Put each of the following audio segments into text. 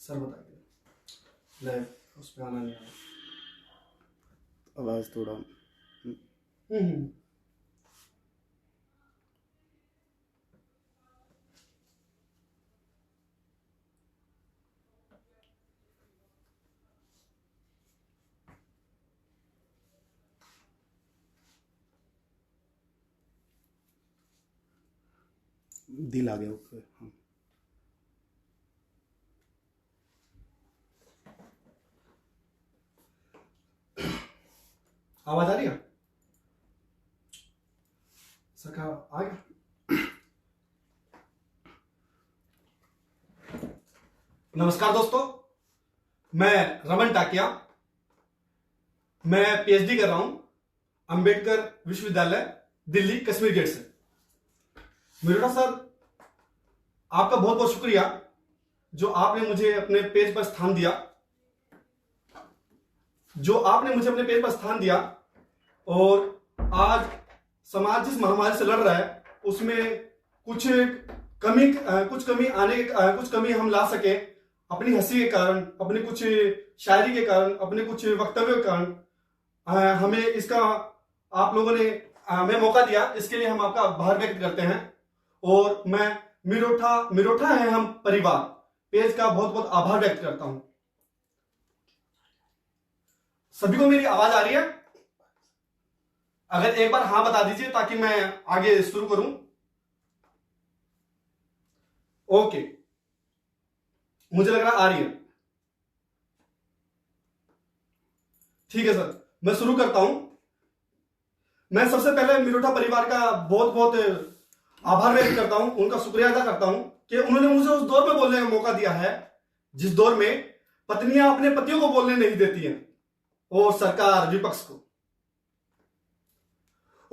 Sir बताइए। Live उस पे आना नहीं आ रहा। आवाज थोड़ा दिल आ गया ऊपर। हाँ। आवाज आ रही है सर का? आ गया। नमस्कार दोस्तों, मैं रमन टाकिया, मैं पीएचडी कर रहा हूं अंबेडकर विश्वविद्यालय दिल्ली कश्मीर गेट से। मिरोटा सर, आपका बहुत बहुत शुक्रिया जो आपने मुझे अपने पेज पर स्थान दिया, और आज समाज जिस महामारी से लड़ रहा है उसमें कुछ कमी हम ला सके अपनी हंसी के कारण, अपने कुछ शायरी के कारण, अपने कुछ वक्तव्यों के कारण। हमें इसका आप लोगों ने हमें मौका दिया, इसके लिए हम आपका आभार व्यक्त करते हैं। और मैं मिरोठा है हम परिवार पेज का बहुत बहुत आभार व्यक्त करता हूं। सभी को मेरी आवाज आ रही है? अगर एक बार हाँ बता दीजिए ताकि मैं आगे शुरू करूं। ओके, मुझे लग रहा आ रही है। ठीक है सर, मैं शुरू करता हूं। मैं सबसे पहले मिरोठा परिवार का बहुत बहुत आभार व्यक्त करता हूं, उनका शुक्रिया अदा करता हूं कि उन्होंने मुझे उस दौर में बोलने का मौका दिया है जिस दौर में पत्नियां अपने पतियों को बोलने नहीं देती हैं और सरकार विपक्ष को।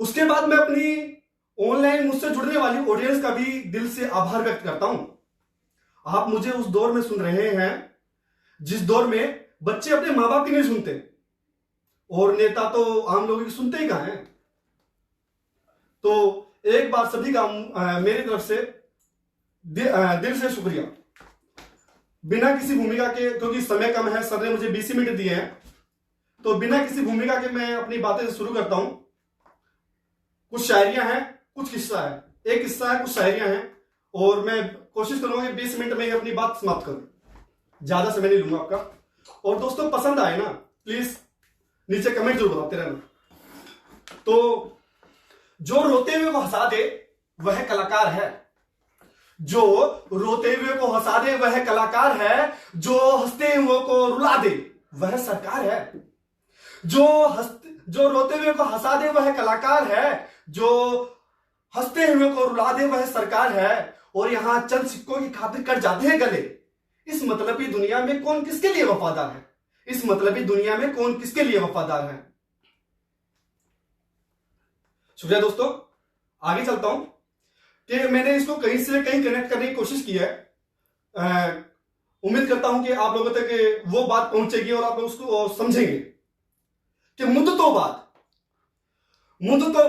उसके बाद मैं अपनी ऑनलाइन मुझसे जुड़ने वाली ऑडियंस का भी दिल से आभार व्यक्त करता हूं। आप मुझे उस दौर में सुन रहे हैं जिस दौर में बच्चे अपने मां बाप की नहीं सुनते और नेता तो आम लोगों की सुनते ही कहां हैं। तो एक बार सभी का मेरी तरफ से दिल से शुक्रिया। बिना किसी भूमिका के, क्योंकि समय कम है, सर ने मुझे 20 मिनट दिए हैं, तो बिना किसी भूमिका के मैं अपनी बातें शुरू करता हूं। कुछ शायरियां हैं, कुछ किस्सा है, एक किस्सा है, कुछ शायरियां हैं, और मैं कोशिश करूंगा कि 20 मिनट में ही अपनी बात समाप्त करूं। ज्यादा समय नहीं लूंगा आपका। और दोस्तों, पसंद आए ना प्लीज नीचे कमेंट जरूर बताते रहना। तो जो रोते हुए को हंसा दे वह कलाकार है, जो रोते हुए को हंसा दे वह कलाकार है, जो हंसते हुए को रुला दे वह सरकार है। जो रोते हुए को हंसा दे वह कलाकार है, जो हंसते हुए को रुला दे वह सरकार है। और यहां चंद सिक्कों की खातिर कट जाते हैं गले। इस मतलबी दुनिया में कौन किसके लिए वफादार है? इस मतलबी दुनिया में कौन किसके लिए वफादार है? शुक्रिया दोस्तों। आगे चलता हूं कि मैंने इसको कहीं से कहीं कनेक्ट करने की कोशिश की है। उम्मीद करता हूं कि आप लोगों तक वो बात पहुंचेगी और आप लोग उसको समझेंगे कि मुद्दतों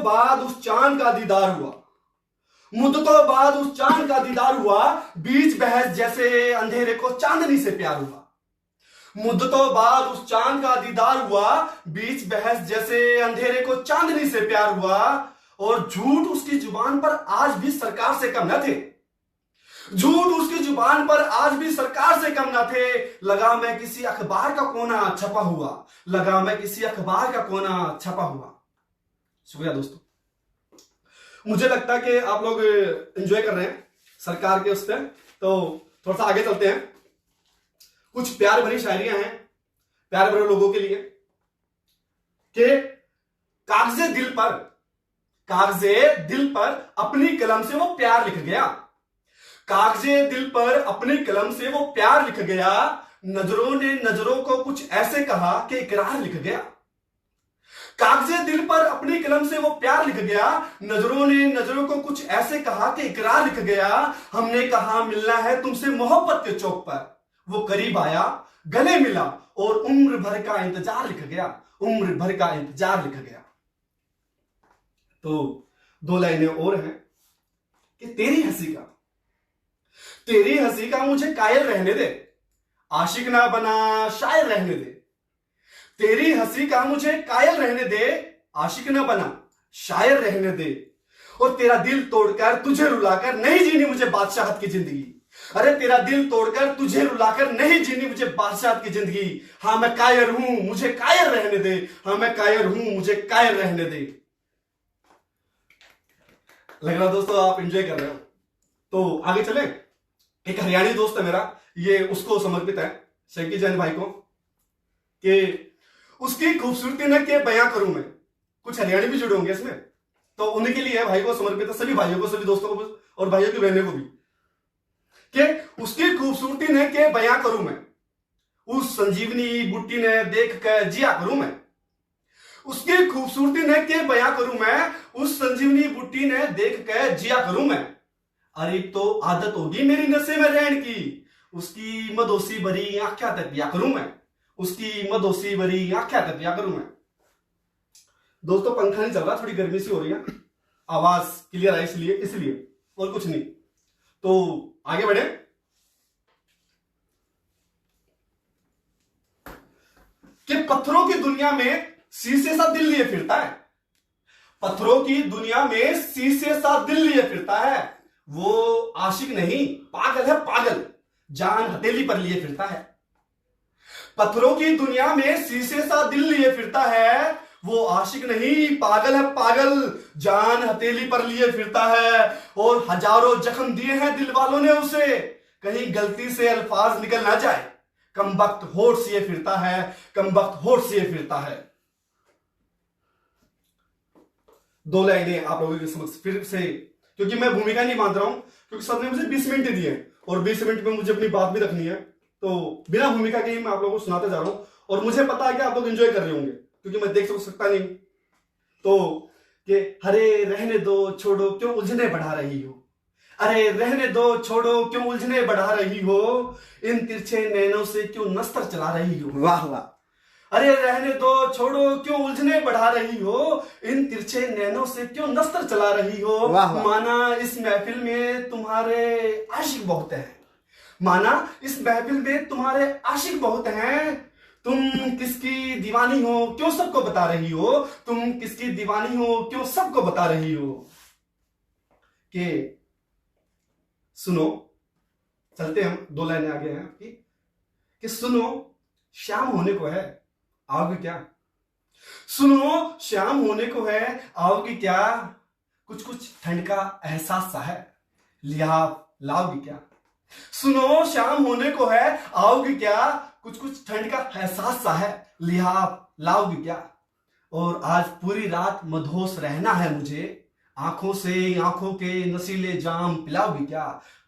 बाद उस चांद का दीदार हुआ। मुद्दतों बाद उस चांद का दीदार हुआ, बीच बहस जैसे अंधेरे को चांदनी से प्यार हुआ। मुद्दतों बाद उस चांद का दीदार हुआ, बीच बहस जैसे अंधेरे को चांदनी से प्यार हुआ। और झूठ उसकी जुबान पर आज भी सरकार से कम न थे। झूठ उसकी जुबान पर आज भी सरकार से कम न थे। लगा मैं किसी अखबार का कोना छपा हुआ, लगा मैं किसी अखबार का कोना छपा हुआ। शुक्रिया दोस्तों। मुझे लगता है कि आप लोग एंजॉय कर रहे हैं सरकार के उस पर, तो थोड़ा सा आगे चलते हैं। कुछ प्यार भरी शायरियां हैं प्यार भरे लोगों के लिए कि कागजे दिल पर अपनी कलम से वो प्यार लिख गया। कागजे दिल पर अपनी कलम से वो प्यार लिख गया। नजरों ने नजरों को कुछ ऐसे कहा कि इकरार लिख गया। कागजे दिल पर अपनी कलम से वो प्यार लिख गया। नजरों ने नजरों को कुछ ऐसे कहा कि इकरार लिख गया। हमने कहा मिलना है तुमसे मोहब्बत के चौक पर, वो करीब आया, गले मिला और उम्र भर का इंतजार लिख गया। उम्र भर का इंतजार लिख गया। तो 2 लाइनें और हैं कि तेरी हंसी का मुझे कायल रहने दे। आशिक ना बना शायर रहने दे। तेरी हंसी का मुझे कायल रहने दे, आशिक ना बना शायर रहने दे। और तेरा दिल तोड़कर तुझे रुलाकर नहीं जीनी मुझे बादशाहत की जिंदगी। अरे तेरा दिल तोड़कर तुझे रुलाकर नहीं जीनी मुझे बादशाहत की जिंदगी। हाँ मैं कायर हूं, मुझे कायर रहने दे। हाँ मैं कायर हूं, मुझे कायर रहने दे। लग रहा दोस्तों आप एंजॉय कर रहे हो। तो आगे चले। एक हरियाणी दोस्त है मेरा, ये उसको समर्पित है, शंकी जैन भाई को, कि उसकी खूबसूरती न के बयां करूं मैं। कुछ हरियाणी भी जुड़े होंगे इसमें, तो उन्हीं के लिए भाई को समर्पित है, सभी भाइयों को, सभी दोस्तों को और भाइयों की बहनों को भी, कि उसकी खूबसूरती ने के बयां करूं मैं, उस संजीवनी बुट्टी ने देख कर जिया करूं मैं। उसकी खूबसूरती ने के बयां करूं मैं, उस संजीवनी बुट्टी ने देख कर जिया करूं मैं। अरे तो आदत होगी मेरी नशे में रहन की, उसकी मदोसी भरी आंखें तक पिया करूं मैं, उसकी मदोसी भरी आंखें तक पिया करूं मैं। दोस्तों पंखा नहीं चल रहा, थोड़ी गर्मी सी हो रही है, आवाज क्लियर है इसलिए और कुछ नहीं। तो आगे बढ़े। कि पत्थरों की दुनिया में शीशे सा दिल लिए फिरता है, पत्थरों की दुनिया में शीशे सा दिल लिए फिरता है। वो आशिक नहीं पागल है पागल, जान हथेली पर लिए फिरता है। पत्थरों की दुनिया में शीशे सा दिल लिए फिरता है, वो आशिक नहीं पागल है पागल, जान हथेली पर लिए फिरता है। और हजारों जख्म दिए हैं दिल वालों ने उसे, कहीं गलती से अल्फाज निकल ना जाए, कमबख्त होठ से फिरता है, कमबख्त होठ से फिरता है। दो लाइनें आप लोगों के समक्ष फिर से, क्योंकि मैं भूमिका नहीं बांध रहा हूं, क्योंकि सबने मुझे 20 मिनट दिए और 20 मिनट में मुझे अपनी बात भी रखनी है, तो बिना भूमिका के ही मैं आप लोगों को सुनाते जा रहा हूं। और मुझे पता है कि आप लोग एंजॉय कर रहे होंगे, क्योंकि मैं देख सकता नहीं। तो कि हरे रहने दो छोड़ो क्यों उलझने बढ़ा रही हो, अरे रहने दो छोड़ो क्यों उलझने बढ़ा रही हो, इन तिरछे नैनों से क्यों नस्तर चला रही हो। वाह वाह। अरे रहने दो छोड़ो क्यों उलझने बढ़ा रही हो, इन तिरछे नैनों से क्यों नस्तर चला रही हो। वाह वाह। माना इस महफिल में तुम्हारे आशिक बहुत हैं, माना इस महफिल में तुम्हारे आशिक बहुत हैं। तुम किसकी दीवानी हो क्यों सबको बता रही हो, तुम किसकी दीवानी हो क्यों सबको बता रही हो। कि सुनो, चलते हम, दो लाइनें आगे हैं आपकी, कि सुनो शाम होने को है आओगे क्या, सुनो शाम होने को है आओगे क्या, कुछ कुछ ठंड का एहसास सा है लिहाफ लाओगे क्या। सुनो शाम होने को है आओगे क्या, कुछ कुछ ठंड का एहसास सा है लिहाफ लाओगे क्या। और आज पूरी रात मदहोश रहना है मुझे, आंखों से आंखों के नशीले जाम पिलाओगी क्या,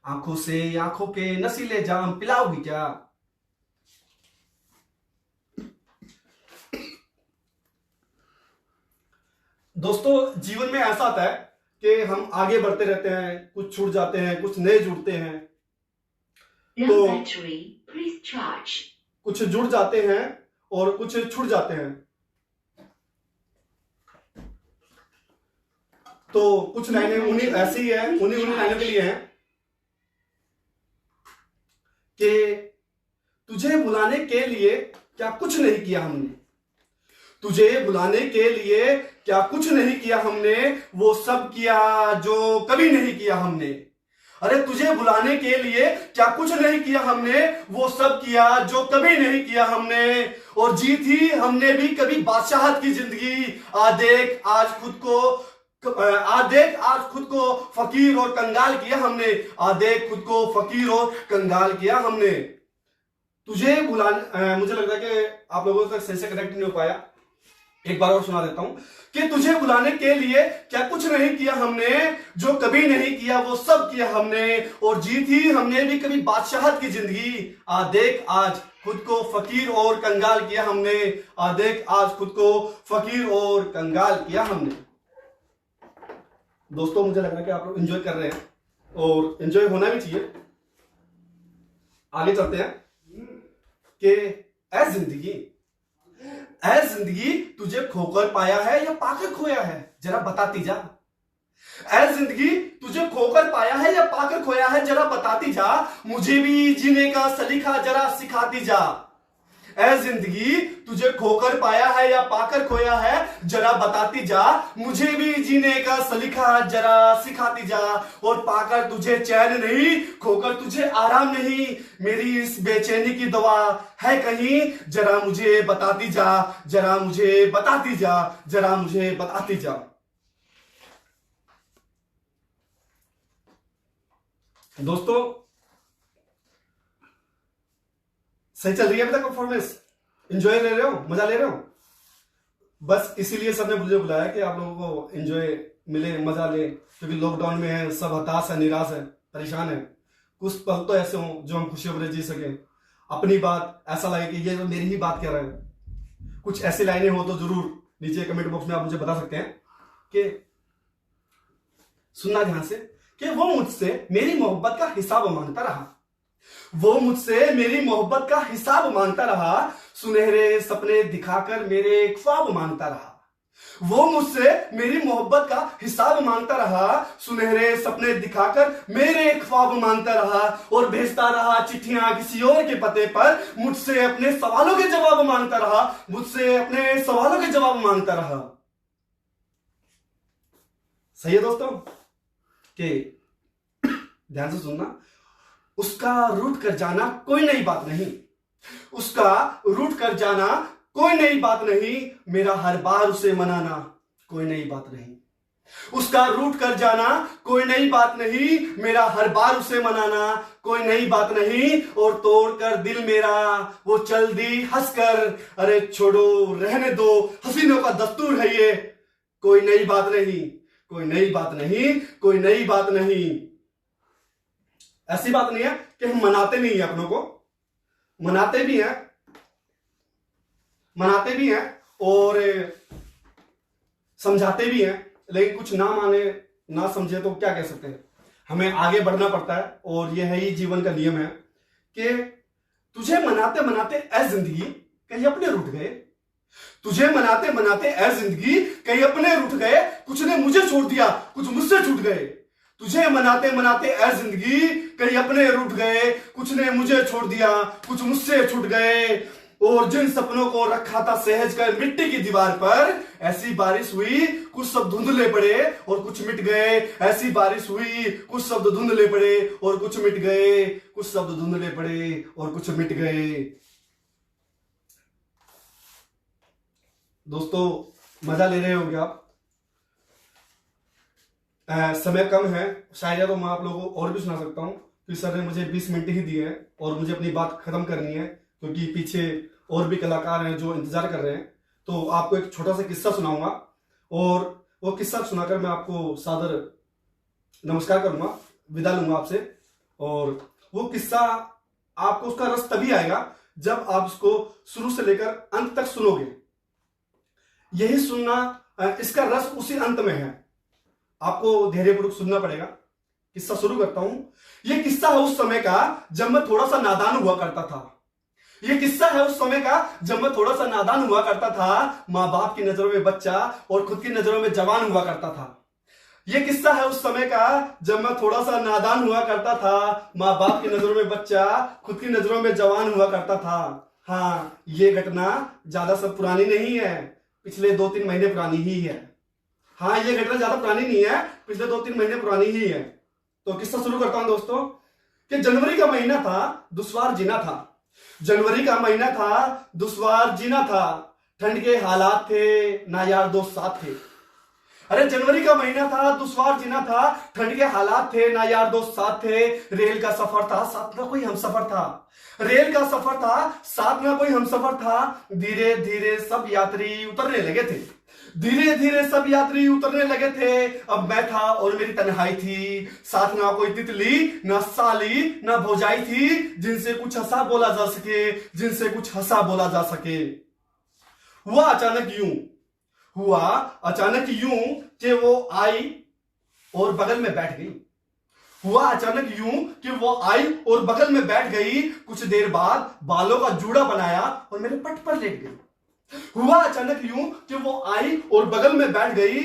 आंखों से आंखों के नशीले जाम पिलाओगी क्या। दोस्तों जीवन में ऐसा आता है कि हम आगे बढ़ते रहते हैं, कुछ छूट जाते हैं, कुछ नए जुड़ते हैं, तो कुछ जुड़ जाते हैं और कुछ छूट जाते हैं। तो कुछ लाइनें उन्हीं ऐसी ही है, उन्हीं लाइनों के लिए हैं कि तुझे बुलाने के लिए क्या कुछ नहीं किया हमने, तुझे बुलाने के लिए क्या कुछ नहीं किया हमने, वो सब किया जो कभी नहीं किया हमने। अरे तुझे बुलाने के लिए क्या कुछ नहीं किया हमने, वो सब किया जो कभी नहीं किया हमने। और जी थी हमने भी कभी बादशाहत की जिंदगी, आ देख आज खुद को फकीर और कंगाल किया हमने, आ देख खुद को फकीर और कंगाल किया हमने। तुझे बुलाने, मुझे लग रहा है कि आप लोगों तक सही से कनेक्ट नहीं हो पाया, एक बार और सुना देता हूं कि तुझे बुलाने के लिए क्या कुछ नहीं किया हमने, जो कभी नहीं किया वो सब किया हमने। और जी थी हमने भी कभी बादशाहत की जिंदगी, आ देख आज खुद को फकीर और कंगाल किया हमने, आ देख आज खुद को फकीर और कंगाल किया हमने। दोस्तों मुझे लग रहा है कि आप लोग एंजॉय कर रहे हैं और एंजॉय होना भी चाहिए। आगे चलते हैं कि ऐ जिंदगी तुझे खोकर पाया है या पाकर खोया है, जरा बताती जा। ऐ जिंदगी तुझे खोकर पाया है या पाकर खोया है, जरा बताती जा, मुझे भी जीने का सलीका जरा सिखाती जा। ऐ जिंदगी तुझे खोकर पाया है या पाकर खोया है, जरा बताती जा, मुझे भी जीने का सलीका जरा सिखाती जा। और पाकर तुझे चैन नहीं, खोकर तुझे आराम नहीं, मेरी इस बेचैनी की दवा है कहीं, जरा मुझे बताती जा, जरा मुझे बताती जा, जरा मुझे बताती जा। दोस्तों सही चल रही है अभी तक परफॉर्मेंस? एंजॉय ले रहे हो, मजा ले रहे हो? बस इसीलिए सबने मुझे बुलाया कि आप लोगों को एंजॉय मिले, मजा ले, क्योंकि लॉकडाउन में है, सब हताश है, निराश है, परेशान है। कुछ पल तो ऐसे हो जो हम खुशी भरे जी सके, अपनी बात ऐसा लगे कि ये तो मेरी ही बात कह रहा है। कुछ ऐसी लाइनें हो तो जरूर नीचे कमेंट बॉक्स में आप मुझे बता सकते हैं कि सुनना ध्यान से, कि वो मुझसे मेरी मोहब्बत का हिसाब मांगता रहा, वो मुझसे मेरी मोहब्बत का हिसाब मांगता रहा, सुनहरे सपने दिखाकर मेरे ख्वाब मांगता रहा। वो मुझसे मेरी मोहब्बत का हिसाब मांगता रहा, सुनहरे सपने दिखाकर मेरे ख्वाब मांगता रहा, और भेजता रहा चिट्ठियां किसी और के पते पर, मुझसे अपने सवालों के जवाब मांगता रहा, मुझसे अपने सवालों के जवाब मांगता रहा। सही है दोस्तों? कि ध्यान से सुनना, उसका रूठ कर जाना कोई नई बात नहीं, उसका रूठ कर जाना कोई नई बात नहीं, मेरा हर बार उसे मनाना कोई नई बात नहीं। उसका रूठ कर जाना कोई नई बात नहीं, मेरा हर बार उसे मनाना कोई नई बात नहीं, और तोड़कर दिल मेरा वो चल दी हंसकर, अरे छोड़ो रहने दो, हसीनों का दस्तूर है ये, कोई नई बात नहीं, कोई नई बात नहीं, कोई नई बात नहीं। ऐसी बात नहीं है कि हम मनाते नहीं है, अपनों को मनाते भी हैं और समझाते भी हैं, लेकिन कुछ ना माने ना समझे तो क्या कह सकते हैं, हमें आगे बढ़ना पड़ता है। और यह है ही जीवन का नियम है कि तुझे मनाते मनाते ऐ जिंदगी कहीं अपने रूठ गए, तुझे मनाते मनाते ऐ जिंदगी कहीं अपने रूठ गए, कुछ ने मुझे छोड़ दिया, कुछ मुझसे छूट गए। तुझे मनाते मनाते ऐ जिंदगी कहीं अपने रूठ गए, कुछ ने मुझे छोड़ दिया, कुछ मुझसे छूट गए। और जिन सपनों को रखा था सहज कर मिट्टी की दीवार पर, ऐसी बारिश हुई कुछ शब्द धुंधले पड़े और कुछ मिट गए, ऐसी बारिश हुई कुछ शब्द धुंधले पड़े और कुछ मिट गए, कुछ शब्द धुंधले पड़े और कुछ मिट गए। दोस्तों मजा ले रहे होंगे आप, समय कम है, शायद तो मैं आप लोगों को और भी सुना सकता हूं, क्योंकि सर ने मुझे 20 मिनट ही दिए हैं और मुझे अपनी बात खत्म करनी है, क्योंकि पीछे और भी कलाकार हैं जो इंतजार कर रहे हैं। तो आपको एक छोटा सा किस्सा सुनाऊंगा और वो किस्सा सुनाकर मैं आपको सादर नमस्कार करूंगा, विदा लूंगा आपसे। और वो किस्सा आपको उसका रस तभी आएगा जब आप उसको शुरू से लेकर अंत तक सुनोगे। यही सुनना, इसका रस उसी अंत में है, आपको धैर्यपूर्वक सुनना पड़ेगा। किस्सा शुरू करता हूं। यह किस्सा है उस समय का जब मैं थोड़ा सा नादान हुआ करता था। यह किस्सा है उस समय का जब मैं थोड़ा सा नादान हुआ करता था, माँ बाप की नजरों में बच्चा और खुद की नजरों में जवान हुआ करता था। यह किस्सा है उस समय का जब मैं थोड़ा सा नादान हुआ करता था, माँ बाप की नजरों में बच्चा, खुद की नजरों में जवान हुआ करता था। हाँ, यह घटना ज्यादा सब पुरानी नहीं है, पिछले 2-3 महीने पुरानी ही है। हाँ, ये घटना ज्यादा पुरानी नहीं है, पिछले 2-3 महीने पुरानी ही है। तो किस्सा शुरू करता हूं दोस्तों कि जनवरी का महीना था, दुश्वार जीना था। जनवरी का महीना था, दुश्वार जीना था, ठंड के हालात थे, ना यार दोस्त साथ थे। अरे जनवरी का महीना था, दुश्वार जीना था, ठंड के हालात थे, ना यार दोस्त साथ थे। रेल का सफर था, साथ ना कोई हमसफर था। रेल का सफर था, साथ ना कोई हमसफर था। धीरे धीरे सब यात्री उतरने लगे थे, धीरे धीरे सब यात्री उतरने लगे थे। अब मैं था और मेरी तन्हाई थी, साथ ना कोई तितली, ना साली, ना भौजाई थी, जिनसे कुछ हंसा बोला जा सके, जिनसे कुछ हंसा बोला जा सके। हुआ अचानक यूं कि वो आई और बगल में बैठ गई। हुआ अचानक यूं कि वो आई और बगल में बैठ गई। कुछ देर बाद बालों का जूड़ा बनाया और मेरे पट पर लेट गई। हुआ अचानक यूं कि वो आई और बगल में बैठ गई।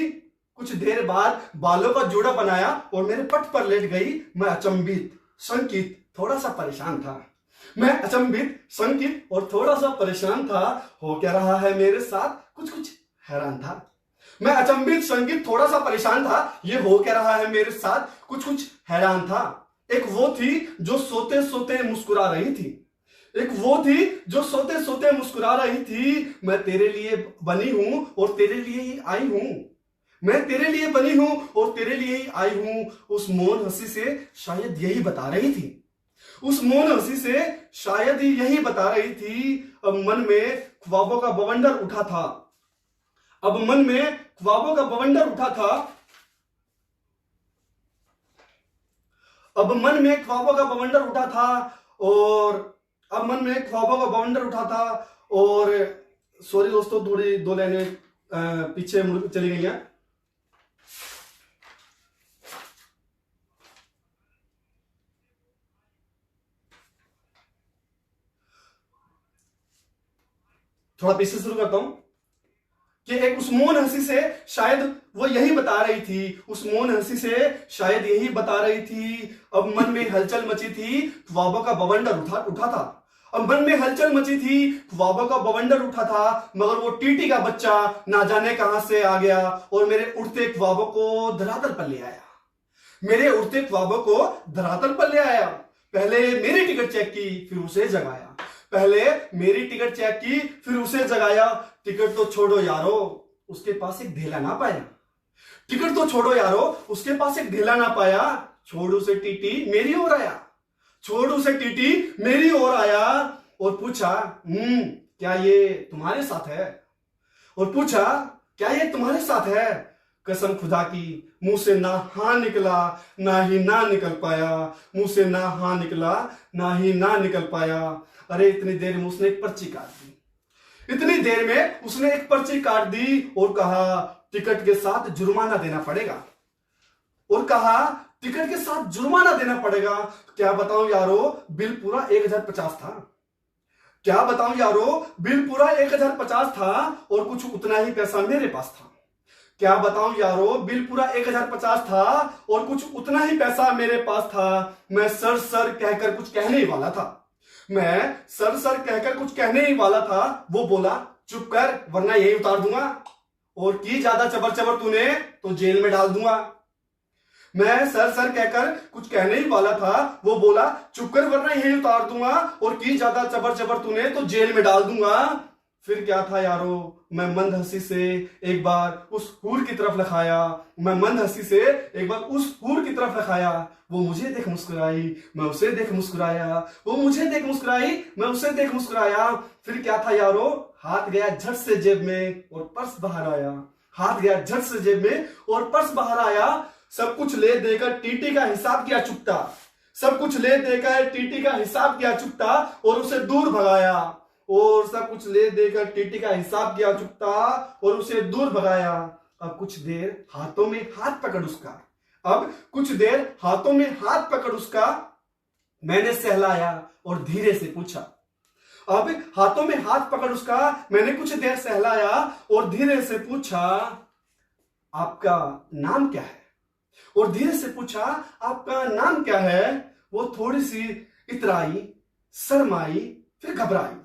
कुछ देर बाद बालों का जोड़ा बनाया और मेरे पट पर लेट गई। मैं अचंभित, शंकित, थोड़ा सा परेशान था। मैं अचंभित, शंकित और थोड़ा सा परेशान था। हो क्या रहा है मेरे साथ, कुछ कुछ हैरान था। मैं अचंभित, शंकित, थोड़ा सा परेशान था। ये हो क्या रहा है मेरे साथ, कुछ कुछ हैरान था। एक वो थी जो सोते सोते मुस्कुरा रही थी। एक वो थी जो सोते सोते मुस्कुरा रही थी। मैं तेरे लिए बनी हूं और तेरे लिए ही आई हूं। मैं तेरे लिए बनी हूं और तेरे लिए ही आई हूं। उस मौन हंसी से शायद यही बता रही थी। उस मौन हंसी से शायद ही यही बता रही थी। अब मन में ख्वाबों का बवंडर उठा था। अब मन में ख्वाबों का बवंडर उठा था। अब मन में ख्वाबों का बवंडर उठा था और अब मन में ख्वाबों का बवंडर उठा था और सॉरी दोस्तों, थोड़ी दो लाइनें पीछे चली गई हैं। थोड़ा पीछे शुरू करता हूं कि एक उस मौन हंसी से शायद वो यही बता रही थी। उस मौन हंसी से शायद यही बता रही थी। अब मन में हलचल मची थी, ख्वाबों का बवंडर उठा था। अब मन में हलचल मची थी, ख्वाबों का बवंडर उठा था। मगर वो टीटी का बच्चा ना जाने कहां से आ गया और मेरे उड़ते ख्वाबों को धरातल पर ले आया। मेरे उड़ते ख्वाबों को धरातल पर ले आया। पहले मेरी टिकट चेक की, फिर उसे जगाया। पहले मेरी टिकट चेक की, फिर उसे जगाया। टिकट तो छोड़ो यारो, उसके पास एक ढेला ना पाया। टिकट तो छोड़ो यारो, उसके पास एक ढेला ना पाया। छोड़ उसे टीटी मेरी ओर आया। छोड़ उसे टीटी मेरी ओर आया और पूछा, क्या ये तुम्हारे साथ है? और पूछा, क्या ये तुम्हारे साथ है? कसम खुदा की, मुंह से ना हाँ निकला ना ही ना निकल पाया। मुंह से ना हाँ निकला ना ही ना निकल पाया। अरे इतनी देर में उसने एक पर्ची काट दी। इतनी देर में उसने एक पर्ची काट दी और कहा, टिकट के साथ जुर्माना देना पड़ेगा। और कहा, टिकट के साथ जुर्माना देना पड़ेगा। क्या बताऊं यारो, बिल पूरा 1050 था। क्या बताऊं यारो, बिल पूरा 1050 था और कुछ उतना ही पैसा मेरे पास था। क्या बताऊं यारो, बिल पूरा 1050 था और कुछ उतना ही पैसा मेरे पास था। मैं सर सर कहकर कुछ कहने ही वाला था। मैं सर सर कहकर कुछ कहने ही वाला था। वो बोला, चुप कर वरना यही उतार दूंगा, और की ज्यादा चबर चबर तूने तो जेल में डाल दूंगा। मैं सर सर कहकर कुछ कहने ही वाला था। वो बोला, चुप कर वरना यही उतार दूंगा, और की ज्यादा चबर चबर तूने तो जेल में डाल दूंगा। फिर क्या था यारो, मैं मंद हंसी से एक बार उस हूर की तरफ लखाया। मैं मंद हंसी से एक बार उस हूर की तरफ लखाया। वो मुझे देख मुस्कुराई, मैं उसे देख मुस्कुराया। वो मुझे देख मुस्कुराई, मैं उसे देख मुस्कुराया। फिर क्या था यारो, हाथ गया झट से जेब में और पर्स बाहर आया। हाथ गया झट से जेब में और पर्स बाहर आया। सब कुछ ले देकर टीटी का हिसाब किया चुकता। सब कुछ ले देकर टीटी का हिसाब किया चुकता और उसे दूर भगाया। और सब कुछ ले देकर टीटी का हिसाब किया चुकता और उसे दूर भगाया। अब कुछ देर हाथों में हाथ पकड़ उसका। अब कुछ देर हाथों में हाथ पकड़ उसका मैंने सहलाया और धीरे से पूछा। अब हाथों में हाथ पकड़ उसका मैंने कुछ देर सहलाया और धीरे से पूछा, आपका नाम क्या है? और धीरे से पूछा, आपका नाम क्या है? वो थोड़ी सी इतराई, शर्माई, फिर घबराई।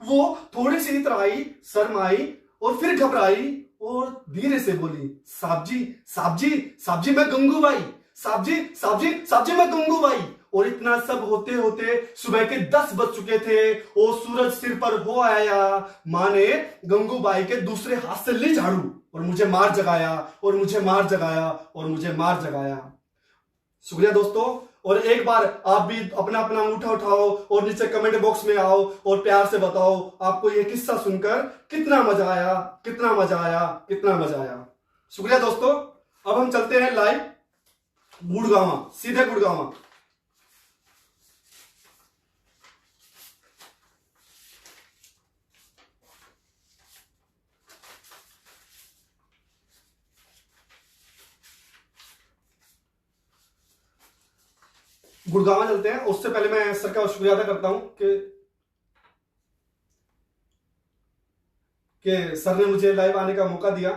वो थोड़ी सी इतराई, शर्माई और फिर घबराई और धीरे से बोली, साहब जी, साहब जी, साहब जी मैं गंगूबाई। साहब जी, साहब जी, साहब जी मैं गंगूबाई। और इतना सब होते होते सुबह के 10 बज चुके थे और सूरज सिर पर हो आया। मां ने गंगूबाई के दूसरे हाथ से ली झाड़ू और मुझे मार जगाया और मुझे मार जगाया और मुझे मार जगाया। शुक्रिया दोस्तों, और एक बार आप भी अपना अपना अंगूठा उठाओ और नीचे कमेंट बॉक्स में आओ और प्यार से बताओ आपको यह किस्सा सुनकर कितना मजा आया, कितना मजा आया, कितना मजा आया। शुक्रिया दोस्तों। अब हम चलते हैं लाइव गुड़गांव, सीधे गुड़गांव। गुड़गांव चलते हैं। उससे पहले मैं सर का शुक्रिया अदा करता हूं कि सर ने मुझे लाइव आने का मौका दिया।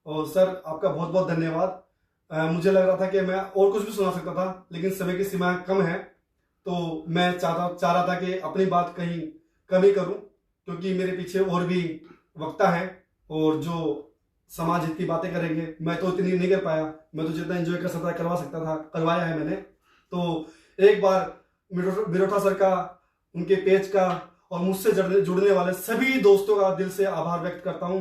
और सर आपका बहुत बहुत धन्यवाद। मुझे लग रहा था कि मैं और कुछ भी सुना सकता था, लेकिन समय की सीमा कम है, तो मैं चाह रहा था कि अपनी बात कहीं कम ही करूं, क्योंकि मेरे पीछे और भी वक्ता हैं और जो समाज हित की बातें करेंगे। मैं तो इतनी नहीं कर पाया, मैं तो जितना एंजॉय कर सकता करवा सकता था करवाया है मैंने। तो एक बार बिरोठा सर का, उनके पेज का और मुझसे जुड़ने वाले सभी दोस्तों का दिल से आभार व्यक्त करता हूं।